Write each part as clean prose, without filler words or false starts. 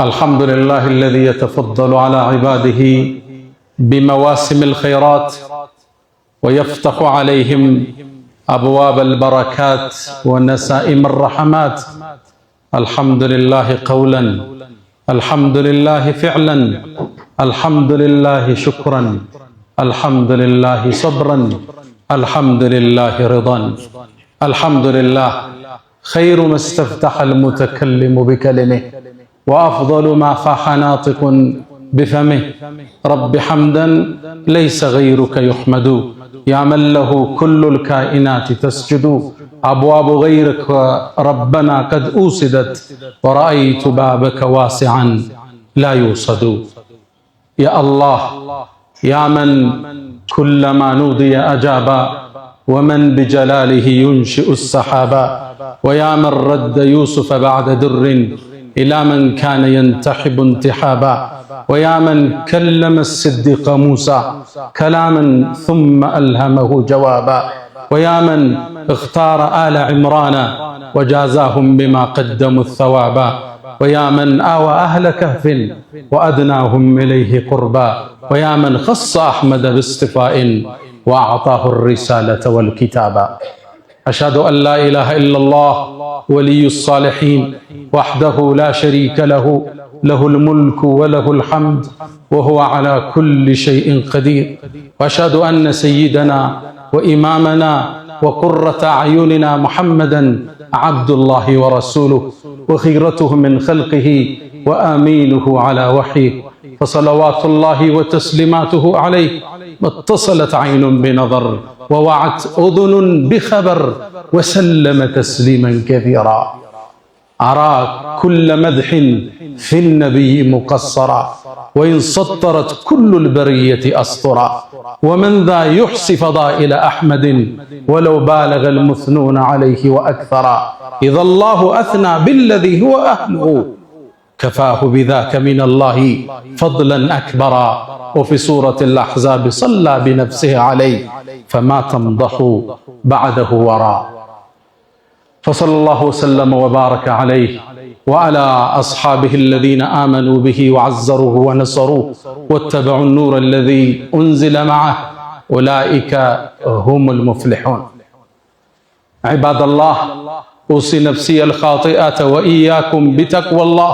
الحمد لله الذي يتفضل على عباده بمواسم الخيرات ويفتح عليهم أبواب البركات ونسائم الرحمات. الحمد لله قولا، الحمد لله فعلا، الحمد لله شكرا، الحمد لله صبرا، الحمد لله رضا. الحمد لله خير ما استفتح المتكلم بكلمه، وأفضل ما فاح ناطق بفمه. رب حمدا ليس غيرك يحمد، يا من له كل الكائنات تسجد. أبواب غيرك ربنا قد أوسدت، ورأيت بابك واسعا لا يوصد. يا الله، يا من كلما نودي أجابا، ومن بجلاله ينشئ السحابا. ويا من رد يوسف بعد در إلى من كان ينتحب انتحابا. ويا من كلم الصديق موسى كلاما ثم ألهمه جوابا. ويا من اختار آل عمران وجازاهم بما قدموا الثوابا. ويا من آوى أهل كهف وأدناهم إليه قربا. ويا من خص أحمد باصطفاء وأعطاه الرسالة والكتابا. أشهد أن لا إله إلا الله ولي الصالحين وحده لا شريك له، له الملك وله الحمد وهو على كل شيء قدير. وأشهد أن سيدنا وإمامنا وقرة أعيننا محمدا عبد الله ورسوله، وخيرته من خلقه وآمينه على وحيه. فصلوات الله وتسليماته عليه ما اتصلت عين بنظر، ووعت أذن بخبر، وسلم تسليما كثيرا. أرى كل مدح في النبي مقصرا، وإن سطرت كل البرية أسطرا. ومن ذا يحصي فضائل أحمد، ولو بالغ المثنون عليه وأكثرا. إذا الله أثنى بالذي هو أهله، كفاه بذاك من الله فضلا أكبرا. وفي سورة الأحزاب صلى بنفسه عليه، فما تمضح بعده وراء. فصلى الله وسلم وبارك عليه وعلى أصحابه الذين آمنوا به وعزروه ونصروه واتبعوا النور الذي أنزل معه، أولئك هم المفلحون. عباد الله، أوصي نفسي الخاطئة وإياكم بتقوى الله.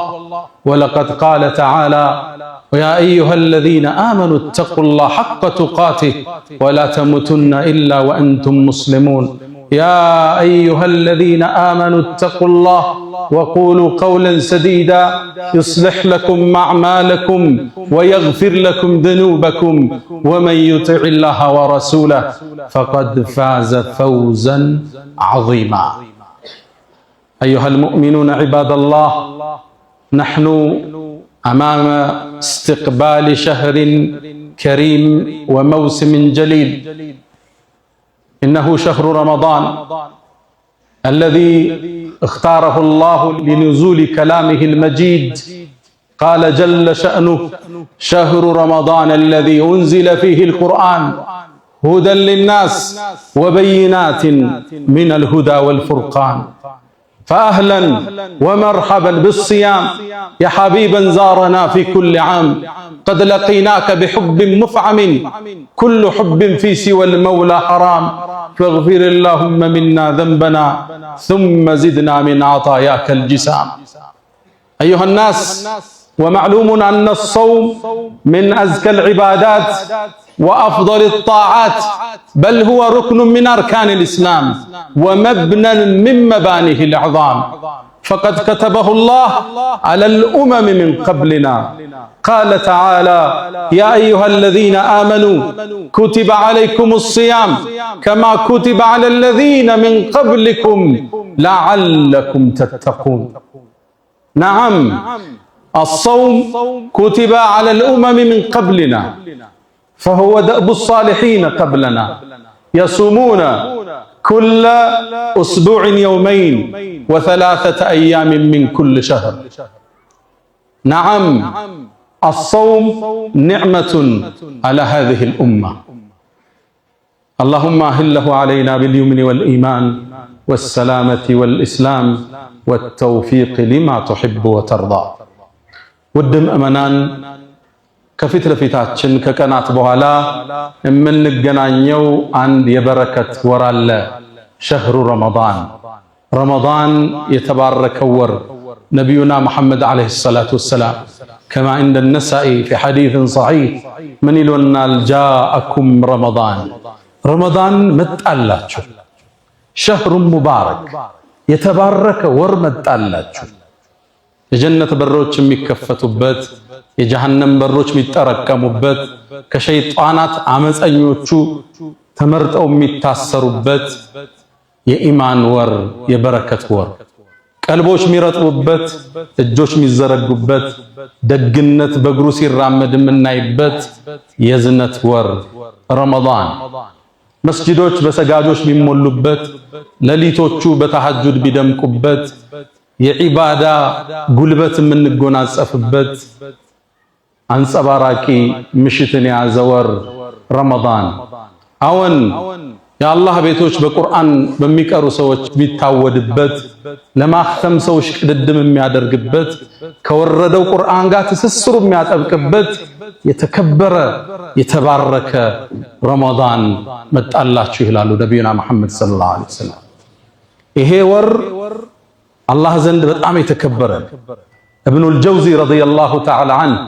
ولقد قال تعالى: ويا أيها الذين آمنوا اتقوا الله حق تقاته ولا تموتن إلا وأنتم مسلمون. يا أيها الذين آمنوا اتقوا الله وقولوا قولا سديدا يصلح لكم أعمالكم ويغفر لكم ذنوبكم، ومن يطع الله ورسوله فقد فاز فوزا عظيما. أيها المؤمنون عباد الله، نحن أمام استقبال شهر كريم وموسم جليل. إنه شهر رمضان الذي اختاره الله لنزول كلامه المجيد. قال جل شأنه: شهر رمضان الذي أنزل فيه القرآن هدى للناس وبينات من الهدى والفرقان. فأهلا ومرحبا بالصيام يا حبيبا زارنا في كل عام. قد لقيناك بحب مفعم، كل حب في سوى المولى حرام. فاغفر اللهم منا ذنبنا ثم زدنا من عطاياك الجسام. أيها الناس، ومعلوم أن الصوم من أزكى العبادات وأفضل الطاعات، بل هو ركن من أركان الإسلام ومبنى من مبانيه العظام. فقد كتبه الله على الأمم من قبلنا. قال تعالى: يا أيها الذين آمنوا كتب عليكم الصيام كما كتب على الذين من قبلكم لعلكم تتقون. نعم، الصوم كتب على الأمم من قبلنا، فهو دأب الصالحين قبلنا، يصومون كل أسبوع يومين وثلاثة أيام من كل شهر. نعم، الصوم نعمة على هذه الأمة. اللهم أهله علينا باليمن والإيمان والسلامة والإسلام والتوفيق لما تحب وترضى. ውድ ምእመናን ከፊት ለፊታችን ከቀናት በኋላ የምንገናኘው አንድ የበረከት ወር አለ። ሸህሩ ረመዳን። ረመዳን የተባረከው ወር ነቢዩና መሐመድ ዓለይሂ ሰላቱ ወሰላም ከማ እንደ ነሳኢ ፊ ሐዲትን ሰሒህ ምን ይሉናል? ጃአኩም ረመዳን፣ ረመዳን መጣላችሁ። ሸህሩን ሙባረክ፣ የተባረከ ወር መጣላችሁ። የጀነት በሮች የሚከፈቱበት፣ የጀሃነም በሮች የሚጠረቀሙበት፣ ከሸይጣናት አመፀኞቹ ተመርጠው የሚታሰሩበት የኢማን ወር፣ የበረከት ወር፣ ቀልቦች የሚረጥቡበት፣ እጆች የሚዘረጉበት፣ ደግነት በእግሩ ሲራመድ የምናይበት የዝነት ወር ረመዳን። መስጂዶች በሰጋጆች የሚሞሉበት፣ ሌሊቶቹ በተሐጁድ ቢደምቁበት፣ የዒባዳ ጉልበት የምንጎናጸፍበት አንጸባራቂ ምሽትን የያዘ ወር ረመዳን። አዎን የአላህ ቤቶች በቁርአን በሚቀሩ ሰዎች የሚታወድበት፣ ለማክተም ሰዎች ቅድድም የሚያደርግበት፣ ከወረደው ቁርአን ጋር ትስስሩ የሚያጠብቅበት የተከበረ የተባረከ ረመዳን መጣላችሁ ይላሉ ነቢዩና መሐመድ ሰለላሁ ዐለይሂ ወሰለም። ይሄ ወር አላህ ዘንድ በጣም የተከበረ። ኢብኑል ጀውዚ ረዲየላሁ ተዓላ ዐንሁ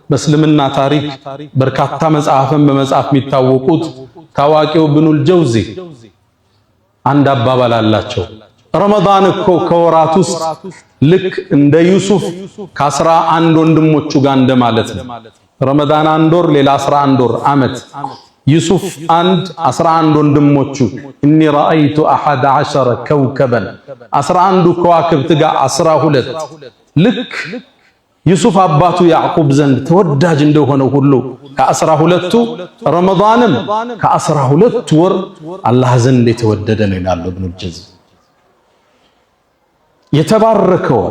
በእስልምና ታሪክ በርካታ መጽሐፍን በመጻፍ የሚታወቁት ታዋቂው ኢብኑል ጀውዚ አንድ አባባል አላቸው። ረመዳን እኮ ከወራት ውስጥ ልክ እንደ ዩሱፍ ከ11 ወንድሞቹ ጋር እንደማለት ነው። ረመዳን አንድ ወር፣ ሌላ 11 ወር ዓመት። ዩሱፍ 11 ወንድሞቹ እኒ ረአይቱ 11 ከውከበን 11 ከዋክብት ጋር 12 ልክ ዩሱፍ አባቱ ያዕቁብ ዘንድ ተወዳጅ እንደሆነው ሁሉ ከ12ቱ ረመዳንም ከ12 ወር አላህ ዘንድ የተወደደ ነው ይላሉ ኢብኑል ጀውዚ። የተባረከው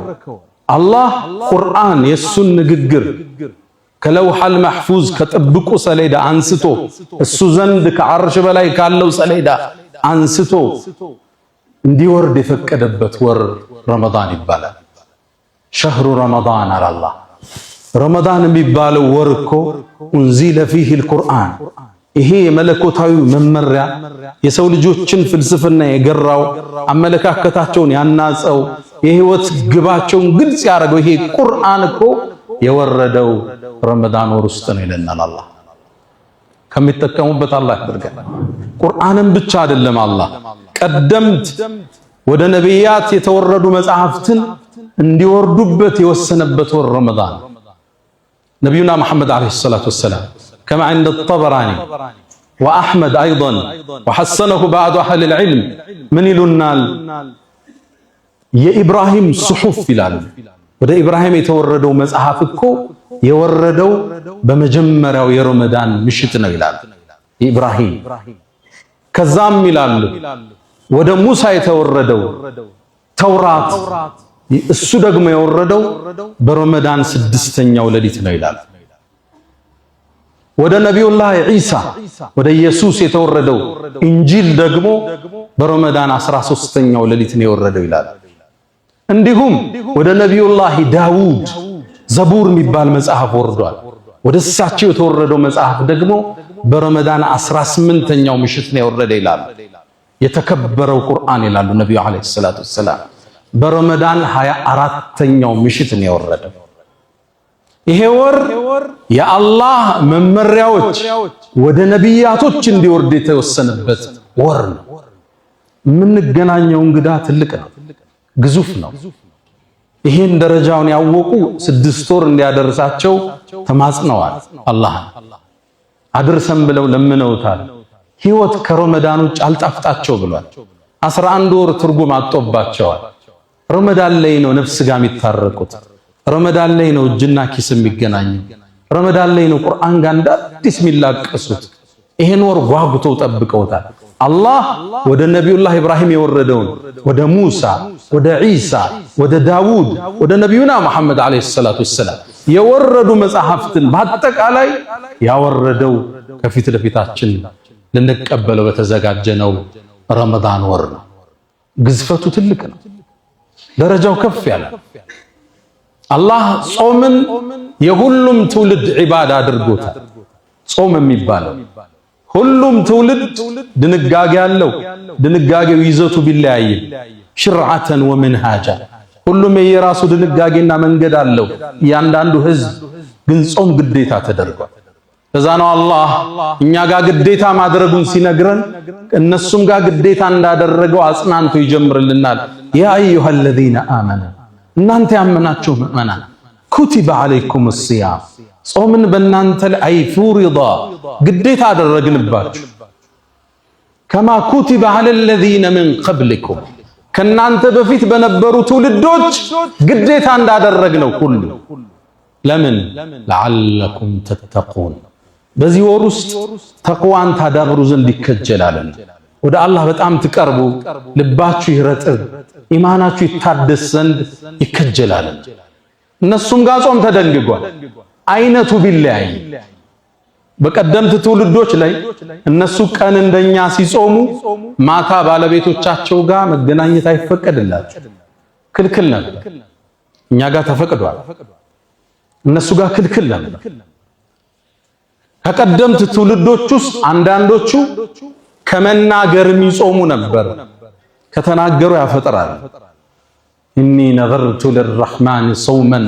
አላህ ቁርአን የሱን ንግግር ከለውሐል መሕፉዝ ከጥብቁ ሰሌዳ አንስቶ እሱ ዘንድ ከዓርሽ በላይ ካለው ሰሌዳ አንስቶ እንዲወርድ የፈቀደበት ወር ረመዳን ይባላል። ሸህሩ ረመዳን አላህ። ረመዳን የሚባለው ወር እኮ ኡንዚለ ፊሂል ቁርአን፣ ይሄ የመለኮታዊ መመሪያ የሰው ልጆችን ፍልስፍና የገራው አመለካከታቸውን ያናጸው የህይወት ግባቸውን ግልጽ ያደረገው ይሄ ቁርአን እኮ የወረደው ረመዳን ወር ውስጥ ነው ይለናል አላህ። ከሚጠቀሙበት አላህ ያድርገን። ቁርአንን ብቻ አይደለም አላህ ቀደምት ወደ ነቢያት የተወረዱ መጽሐፍትን እንዲወርዱበት የወሰነበት ወር ረመዳን። ነቢዩና መሐመድ ዓለይሂ ሰላቱ ወሰላም ከማ ዐንደ ጠበራኒ ወአሕመድ አይደን ወሐሰነሁ ባዕዱ አህሊል ዒልም ምን ይሉናል? የኢብራሂም ሱሑፍ ይላሉ። ወደ ኢብራሂም የተወረደው መጽሐፍ እኮ የወረደው በመጀመሪያው የረመዳን ምሽት ነው ይላሉ ኢብራሂም። ከዛም ይላሉ ወደ ሙሳ የተወረደው ተውራት እሱ ደግሞ የወረደው በረመዳን 6ኛው ሌሊት ነው ይላል። ወደ ነቢዩላህ ዒሳ ወደ ኢየሱስ የተወረደው ኢንጂል ደግሞ በረመዳን 13ኛው ሌሊት ነው የወረደው ይላል። እንዲሁም ወደ ነቢዩላህ ዳውድ ዘቡር የሚባል መጽሐፍ ወርዷል። ወደ እሳቸው የተወረደው መጽሐፍ ደግሞ በረመዳን 18ኛው ምሽት ነው የወረደ ይላል። የተከበረው ቁርአን ይላሉ ነቢዩ ዓለይሂ ሰላቱ ወሰላም በረመዳን 24ኛው ምሽት ነው የወረደው። ይሄ ወር የአላህ መመሪያዎች ወደ ነቢያቶች እንዲወርድ የተወሰነበት ወር ነው። የምንገናኘው እንግዳ ትልቅ ነው፣ ግዙፍ ነው። ይሄን ደረጃውን ያወቁ 6 ወር እንዲያደርሳቸው ተማጽነዋል። አላህን አድርሰን ብለው ለምነውታል። ህይወት ከረመዳን ውጭ አልጣፍጣቸው ብሏል። 11 ወር ትርጉም አጥቶባቸዋል። ረመዳን ላይ ነው ነፍስ ጋር የሚታረቁት። ረመዳን ላይ ነው እጅና ኪስ የሚገናኙ። ረመዳን ላይ ነው ቁርአን ጋር እንደ አዲስ የሚላቀሱት። ይሄን ወር ጓጉተው ጠብቀውታል። አላህ ወደ ነቢዩላህ ኢብራሂም የወረደውን ወደ ሙሳ፣ ወደ ዒሳ፣ ወደ ዳውድ፣ ወደ ነቢዩና መሐመድ ዓለይሂ ሰላቱ ወሰላም የወረዱ መጽሐፍትን በአጠቃላይ ያወረደው ከፊት ለፊታችን ልንቀበለው በተዘጋጀነው ረመዳን ወር ነው። ግዝፈቱ ትልቅ ነው። ደረጃው ከፍ ያለ አላህ ጾምን የሁሉም ትውልድ ዒባዳ አድርጎታል። ጾም የሚባለው ሁሉም ትውልድ ድንጋጌ አለው። ድንጋጌው ይዘቱ ቢለያይም ሽርዓተን ወመንሃጃ ሁሉም የራሱ ድንጋጌና መንገድ አለው። እያንዳንዱ ህዝብ ግን ጾም ግዴታ ተደርጓል። ከዛ ነው አላህ እኛ ጋር ግዴታ ማድረጉን ሲነግረን እነሱም ጋር ግዴታ እንዳደረገው አጽናንቶ ይጀምርልናል። ያ አዩሃ الذين آمنوا እናንተ ያመናችሁ ምእመናን ኩቲበ ዓለይኩም الصيام ጾምን በእናንተ ላይ ፉሪዳ ግዴታ አደረግንባችሁ ከማ ኩቲበ على الذين من قبلكم ከናንተ በፊት በነበሩ ትውልዶች ግዴታ እንዳደረግነው ሁሉ ለምን لعلكم تتقون በዚህ ወር ውስጥ ተቅዋን ታዳብሩ ዘንድ ይከጀላል። ወደ አላህ በጣም ትቀርቡ፣ ልባችሁ ይረጥብ፣ ኢማናችሁ ይታደስ ዘንድ ይከጀላል። እነሱም ጋር ጾም ተደንግጓል። አይነቱ ቢለያይ በቀደምት ትውልዶች ላይ እነሱ ቀን እንደኛ ሲጾሙ ማታ ባለቤቶቻቸው ጋር መገናኘት አይፈቀድላቸው፣ ክልክል ነበር። እኛ ጋር ተፈቅዷል፣ እነሱ ጋር ክልክል ነበር። ከቀደምት ትውልዶች ውስጥ አንዳንዶቹ ከመናገር የሚጾሙ ነበር። ከተናገሩ ያፈጥራል። ኢኒ ነዘርቱ ሊልረሕማን ሰውመን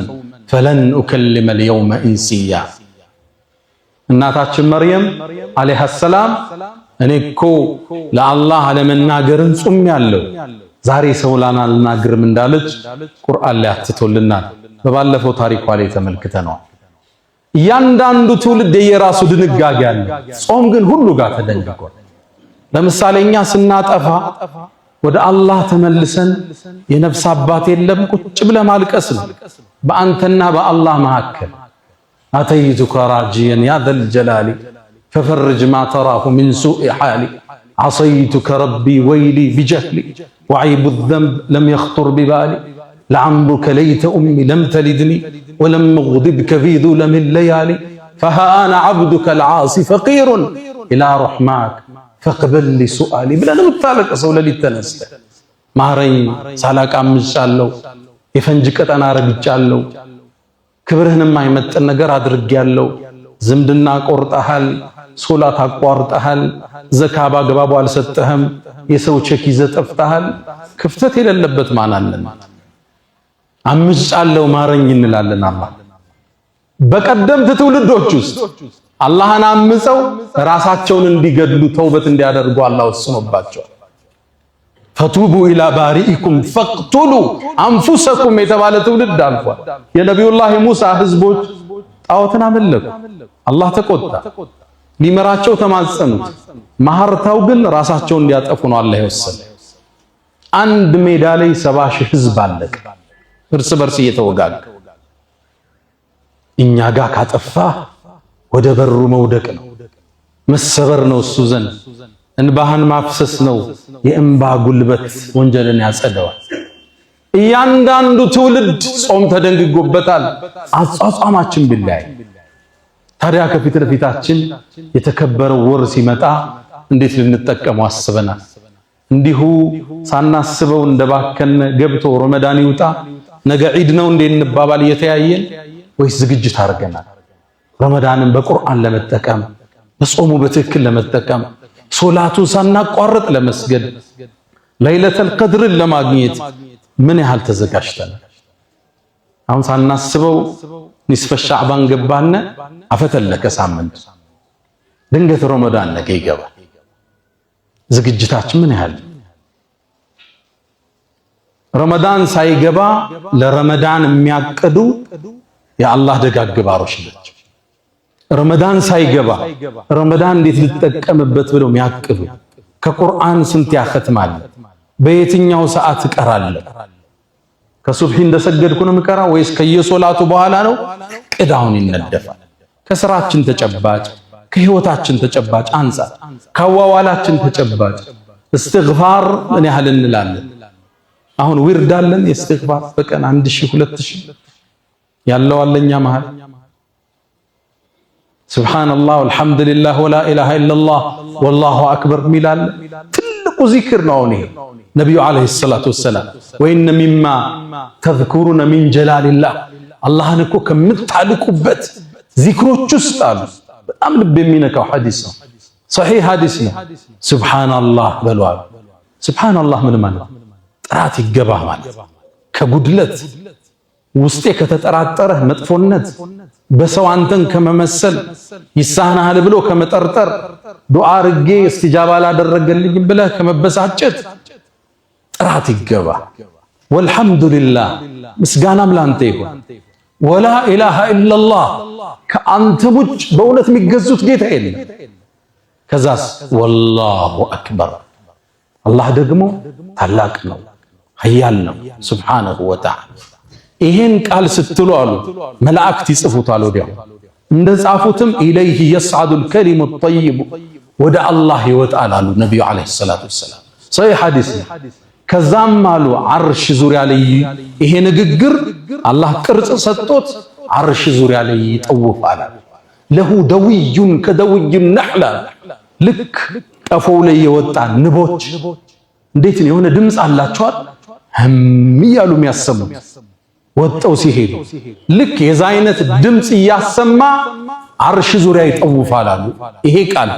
ፈለን ኡከልመ ልየውመ ኢንሲያ። እናታችን መርየም ዓለይሃ ሰላም እኔ እኮ ለአላህ አለመናገርን ጾሜያለሁ ዛሬ ሰው ላናልናገርም እንዳለች ቁርአን ላይ አትቶልናል። በባለፈው ታሪኳ ላይ ተመልክተነዋል። እያንዳንዱ ትውልድ የራሱ ድንጋጌ አለ። ጾም ግን ሁሉ ጋር ተደንግጓል። ለምሳሌ እኛ ስናጠፋ ወደ አላህ ተመልሰን የነፍስ አባት የለም ቁጭ ብለ ማልቀስ ነው በአንተና በአላህ መካከል። አተይቱከ ራጂየን ያ ዘል ጀላሊ ፈፈርጅ ማ ተራሁ ሚን ሱኢ ሓሊ ዓሰይቱከ ረቢ ወይሊ ቢጀህሊ ወዐይቡ ዘንብ ለም የኽጡር ቢባሊ ለዐምሩከ ለይተ ኡሚ ለም ተሊድኒ ወለም እግድብከ ፊ ዙለሚ ለያሊ ፈሃ አነ ዐብዱከ ልዓሲ ፈቂሩን ኢላ ረሕማክ ፈቅበል ሱአሊ ብለን የምታለቅሰው ሌሊት ተነስተህ ማረኝ፣ ሳላቅ አምጫለሁ፣ የፈንጅ ቀጠና ረግጫለሁ፣ ክብርህን የማይመጥን ነገር አድርጌያለሁ፣ ዝምድና ቆርጠሃል፣ ሶላት አቋርጠሃል፣ ዘካ በአግባቡ አልሰጠህም፣ የሰው ቼክ ይዘህ ጠፍተሃል። ክፍተት የሌለበት ማን አለን? አምጫለሁ ማረኝ እንላለን። አላህ በቀደምት ትውልዶች ውስጥ አላህን አምፀው ራሳቸውን እንዲገድሉ ተውበት እንዲያደርጉ አላህ ወስኖባቸዋል። ፈቱቡ ኢላ ባሪኢኩም ፈቅቱሉ አንፉሰኩም የተባለ ትውልድ አልፏል። የነቢዩላህ ሙሳ ህዝቦች ጣዖትን አመለኩ። አላህ ተቆጣ። ሊመራቸው ተማጸኑት። ማህርታው ግን ራሳቸውን እንዲያጠፉ ነው አላህ የወሰነ። አንድ ሜዳ ላይ 70 ሺህ ህዝብ አለቀ፣ እርስ በርስ እየተወጋጋ። እኛ ጋር ካጠፋ ወደ በሩ መውደቅ ነው፣ መሰበር ነው። እሱ ዘንድ እንባህን ማፍሰስ ነው። የእንባ ጉልበት ወንጀልን ያጸደዋል። እያንዳንዱ ትውልድ ጾም ተደንግጎበታል። አጿጿማችን ቢለያይ ታዲያ ከፊት ለፊታችን የተከበረው ወር ሲመጣ እንዴት ልንጠቀመው አስበናል? እንዲሁ ሳናስበው እንደባከነ ገብቶ ረመዳን ይውጣ ነገ ዒድ ነው እንዴ እንባባል እየተያየን፣ ወይስ ዝግጅት አድርገናል? ረመዳንን በቁርአን ለመጠቀም በጾሙ በትክክል ለመጠቀም ሶላቱን ሳናቋርጥ ለመስገድ ለይለተል ቀድርን ለማግኘት ምን ያህል ተዘጋጅተናል? አሁን ሳናስበው ኒስፈ ሻዕባን ገባነ፣ አፈተለከ ሳምንት፣ ድንገት ረመዳን ነገ ይገባል። ዝግጅታችን ምን ያህል? ረመዳን ሳይገባ ለረመዳን የሚያቅዱ የአላህ ደጋግ ባሮች ናቸው። ረመዳን ሳይገባ ረመዳን እንዴት ልጠቀምበት ብለው የሚያቅዱ ከቁርአን ስንት ያختማል? በየትኛው ሰዓት እቀራለሁ? ከሱብሂ እንደሰገድኩ ነው የምቀራው ወይስ ከየሶላቱ በኋላ ነው? ቅዳውን ይነደፋል። ከስራችን ተጨባጭ፣ ከህይወታችን ተጨባጭ አንፃር፣ ከዋዋላችን ተጨባጭ እስትግፋር ምን ያህል እንላለን? አሁን ዊርድ አለን የእስትግፋር በቀን 1000 2000 ያለው አለኛ መሃል ሱብሃንአላህ ወልሐምዱሊላህ ወላ ኢላሃ ኢላላህ ወላሁ አክበር ሚላል ትልቁ ዚክር ነው። ይሄ ነብዩ አለይሂ ሰላቱ ወሰላም ወኢነ ሚማ ተዝኩሩነ ሚን ጀላሊላህ አላህን እኮ ከምታልቁበት ዚክሮች ውስጥ አሉ። በጣም ልብ የሚነካው ሐዲስ ነው። ሰሒህ ሐዲስ ነው። ሱብሃንአላህ በሏል። ሱብሃንአላህ ምን ማለት ጥራት ይገባህ ማለት ከጉድለት ውስጤ ከተጠራጠረህ መጥፎነት በሰው አንተን ከመመሰል ይሳናሃል ብሎ ከመጠርጠር ዱዓ አርጌ እስቲጃባ ላደረገልኝ ብለህ ከመበሳጨት ጥራት ይገባ። ወልሐምዱሊላህ ምስጋናም ላንተ ይሁን። ወላ ኢላሃ ኢላላህ ከአንተ ውጭ በእውነት የሚገዙት ጌታ የለም። ከዛስ ወላሁ አክበር አላህ ደግሞ ታላቅ ነው፣ ኃያል ነው ሱብሓነሁ ወተዓላ። ይሄን ቃል ስትሉ አሉ መላእክት ይጽፉታል። ወዲያው እንደጻፉትም ኢለይሂ የስዓዱል ከሊሙ ጠይቡ ወደ አላህ ይወጣል አሉ ነቢዩ ዓለይሂ ሰላቱ ወሰላም። ሰሒህ ሐዲስ ነው። ከዛም አሉ ዓርሽ ዙሪያ ላይ ይሄ ንግግር አላህ ቅርጽ ሰጥቶት ዓርሽ ዙሪያ ላይ ይጠውፋል። ለሁ ደውዩን ከደውይ ነሕላ ልክ ቀፎው ላይ የወጣ ንቦች እንዴት ነው የሆነ ድምፅ አላቸዋል ህም እያሉ የሚያሰሙት ወጣው ሲሄዱ ልክ የዛ አይነት ድምፅ እያሰማ ዓርሽ ዙሪያ ይጠውፋል አሉ። ይሄ ቃል